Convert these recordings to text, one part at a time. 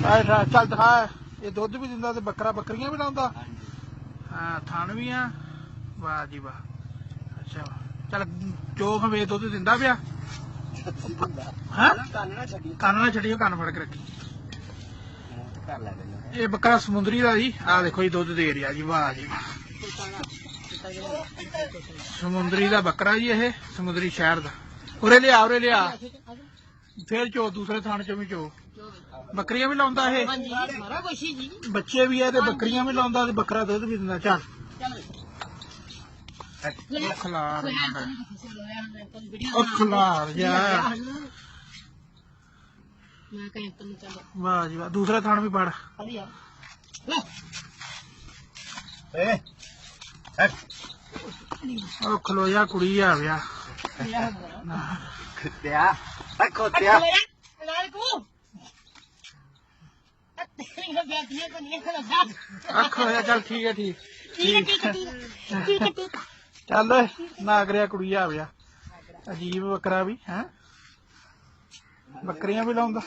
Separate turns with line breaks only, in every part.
चल दिखा ये दुध भी दिंदा ते बकरा बकरियां भी लाउंदा हाँ थन भी आ वाह जी वाह अच्छा चल चोख वे दुध दिंदा पिया कन ना छड़ियो कन फड़ के रखी ये बकरा समुंदरी का जी आ देखो जी दुध दे रहा जी वाह जी वाह समुंदरी का बकरा जी ये समुंदरी शहर का उरे लिया फिर चो दूसरे थाने चो भी चो बकरियां भी लाउंदा है बच्चे भी है ते बकरियां भी लाउंदा ते बकरा दुध भी दिंदा चल खलार जा वाह जी वाह दूसरा थान भी पड़ खलोया कुड़ी आ गया खलोया चल ठीक है ठीक चल नागरिया कुड़ी आ गया अजीब बकरा भी है बकरियां भी लाउंदा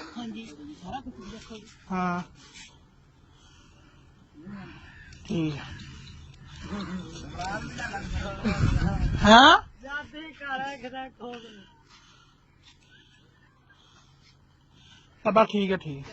हाँ ठीक है हाँ ठीक है ठीक